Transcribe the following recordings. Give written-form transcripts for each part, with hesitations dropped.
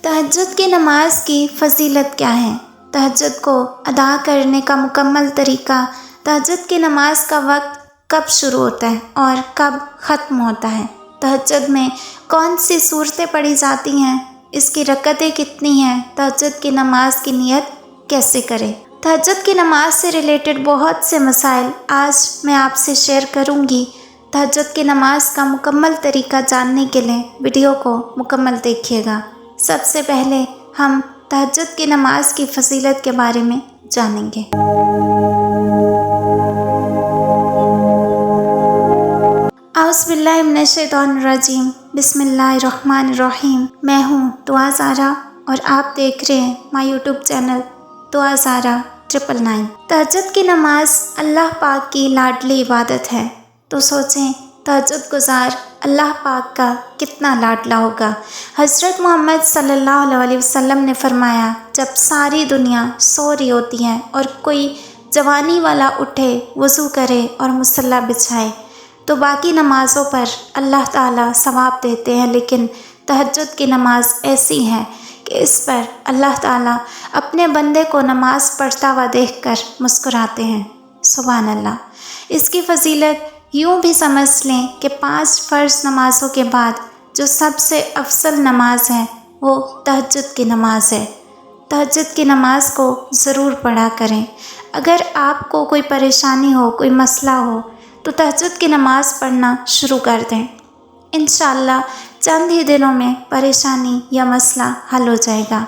تہجد کی نماز کی فضیلت کیا ہے؟ تہجد کو ادا کرنے کا مکمل طریقہ، تہجد کی نماز کا وقت کب شروع ہوتا ہے اور کب ختم ہوتا ہے، تہجد میں کون سی صورتیں پڑھی جاتی ہیں، اس کی رکعتیں کتنی ہیں، تہجد کی نماز کی نیت کیسے کریں۔ تہجد کی نماز سے ریلیٹڈ بہت سے مسائل آج میں آپ سے شیئر کروں گی۔ تہجد کی نماز کا مکمل طریقہ جاننے کے لیے ویڈیو کو مکمل دیکھیے گا۔ سب سے پہلے ہم تہجد کی نماز کی فضیلت کے بارے میں جانیں گے۔ اعوذ باللہ من الشیطان الرجیم، بسم اللہ الرحمن الرحیم۔ میں ہوں دعا زارا اور آپ دیکھ رہے ہیں مائی یوٹیوب چینل دعا زارا 999۔ تہجد کی نماز اللہ پاک کی لاڈلی عبادت ہے، تو سوچیں تہجد گزار اللہ پاک کا کتنا لاڈلا ہوگا۔ حضرت محمد صلی اللہ علیہ وسلم نے فرمایا، جب ساری دنیا سو رہی ہوتی ہے اور کوئی جوانی والا اٹھے، وضو کرے اور مصلی بچھائے تو باقی نمازوں پر اللہ تعالیٰ ثواب دیتے ہیں، لیکن تہجد کی نماز ایسی ہے کہ اس پر اللہ تعالیٰ اپنے بندے کو نماز پڑھتا ہوا دیکھ کر مسکراتے ہیں۔ سبحان اللہ۔ اس کی فضیلت یوں بھی سمجھ لیں کہ 5 فرض نمازوں کے بعد جو سب سے افضل نماز ہے وہ تہجد کی نماز ہے۔ تہجد کی نماز کو ضرور پڑھا کریں۔ اگر آپ کو کوئی پریشانی ہو، کوئی مسئلہ ہو تو تہجد کی نماز پڑھنا شروع کر دیں، انشاءاللہ چند ہی دنوں میں پریشانی یا مسئلہ حل ہو جائے گا۔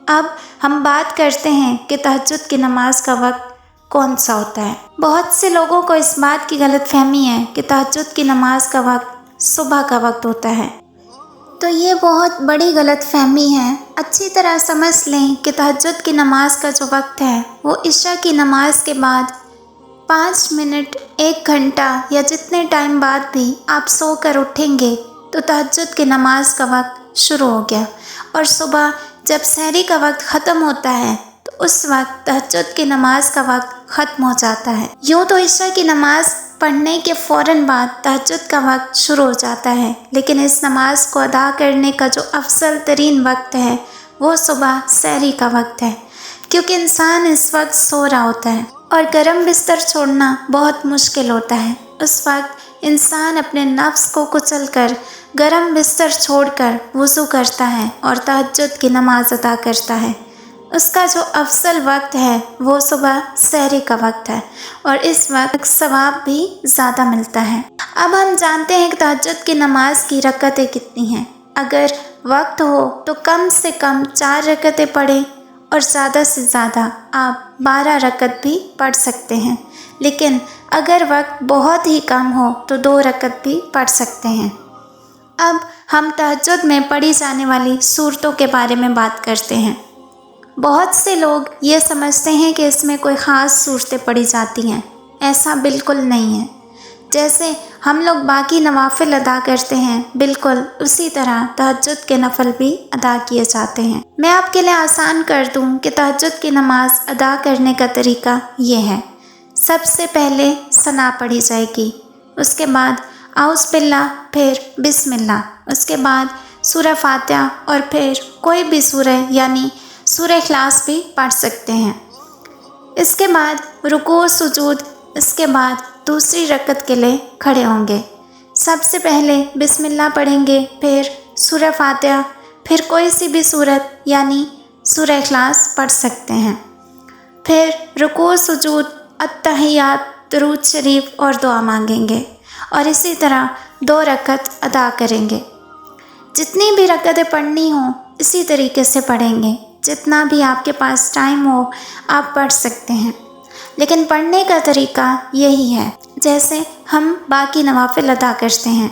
اب ہم بات کرتے ہیں کہ تہجد کی نماز کا وقت کون سا ہوتا ہے۔ بہت سے لوگوں کو اس بات کی غلط فہمی ہے کہ تہجد کی نماز کا وقت صبح کا وقت ہوتا ہے، تو یہ بہت بڑی غلط فہمی ہے۔ اچھی طرح سمجھ لیں کہ تہجد کی نماز کا جو وقت ہے وہ عشاء کی نماز کے بعد 5 منٹ، 1 گھنٹہ یا جتنے ٹائم بعد بھی آپ سو کر اٹھیں گے تو تہجد کی نماز کا وقت شروع ہو گیا، اور صبح جب سحری کا وقت ختم ہوتا ہے تو اس وقت تہجد کی نماز کا وقت ختم ہو جاتا ہے۔ یوں تو عشاء کی نماز پڑھنے کے فوراً بعد تہجد کا وقت شروع ہو جاتا ہے، لیکن اس نماز کو ادا کرنے کا جو افضل ترین وقت ہے وہ صبح سحری کا وقت ہے، کیونکہ انسان اس وقت سو رہا ہوتا ہے اور گرم بستر چھوڑنا بہت مشکل ہوتا ہے۔ اس وقت انسان اپنے نفس کو کچل کر گرم بستر چھوڑ کر وضو کرتا ہے اور تہجد کی نماز ادا کرتا ہے۔ اس کا جو افضل وقت ہے وہ صبح سحری کا وقت ہے، اور اس وقت ثواب بھی زیادہ ملتا ہے۔ اب ہم جانتے ہیں کہ تہجد کی نماز کی رکعتیں کتنی ہیں۔ اگر وقت ہو تو کم سے کم 4 رکعتیں پڑھیں، اور زیادہ سے زیادہ آپ 12 رکعت بھی پڑھ سکتے ہیں، لیکن اگر وقت بہت ہی کم ہو تو 2 رکعت بھی پڑھ سکتے ہیں۔ اب ہم تہجد میں پڑھی جانے والی صورتوں کے بارے میں بات کرتے ہیں۔ بہت سے لوگ یہ سمجھتے ہیں کہ اس میں کوئی خاص صورتیں پڑھی جاتی ہیں، ایسا بالکل نہیں ہے۔ جیسے ہم لوگ باقی نوافل ادا کرتے ہیں، بالکل اسی طرح تہجد کے نفل بھی ادا کیے جاتے ہیں۔ میں آپ کے لیے آسان کر دوں کہ تہجد کی نماز ادا کرنے کا طریقہ یہ ہے۔ سب سے پہلے ثنا پڑھی جائے گی، اس کے بعد اعوذ باللہ، پھر بسم اللہ، اس کے بعد سورہ فاتحہ، اور پھر کوئی بھی سورہ یعنی سورہ اخلاص بھی پڑھ سکتے ہیں۔ اس کے بعد رکوع سجود، اس کے بعد دوسری رکعت کے لیے کھڑے ہوں گے۔ سب سے پہلے بسم اللہ پڑھیں گے، پھر سورہ فاتحہ، پھر کوئی سی بھی سورت یعنی سورہ اخلاص پڑھ سکتے ہیں۔ پھر رکوع سجود، التحیات، درود شریف اور دعا مانگیں گے، اور اسی طرح 2 رکعت ادا کریں گے۔ جتنی بھی رکعتیں پڑھنی ہوں اسی طریقے سے پڑھیں گے، جتنا بھی آپ کے پاس ٹائم ہو آپ پڑھ سکتے ہیں، لیکن پڑھنے کا طریقہ یہی ہے جیسے ہم باقی نوافل ادا کرتے ہیں۔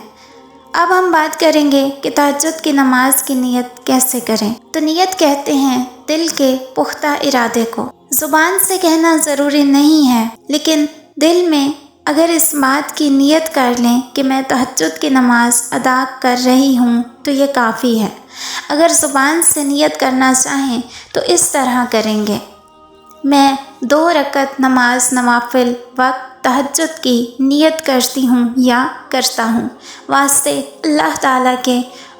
اب ہم بات کریں گے کہ تہجد کی نماز کی نیت کیسے کریں۔ تو نیت کہتے ہیں دل کے پختہ ارادے کو۔ زبان سے کہنا ضروری نہیں ہے، لیکن دل میں اگر اس بات کی نیت کر لیں کہ میں تہجد کی نماز ادا کر رہی ہوں تو یہ کافی ہے۔ اگر زبان سے نیت کرنا چاہیں تو اس طرح کریں گے، میں 2 رکعت نماز نوافل وقت تہجد کی نیت کرتی ہوں یا کرتا ہوں، واسطے اللہ تعالیٰ کے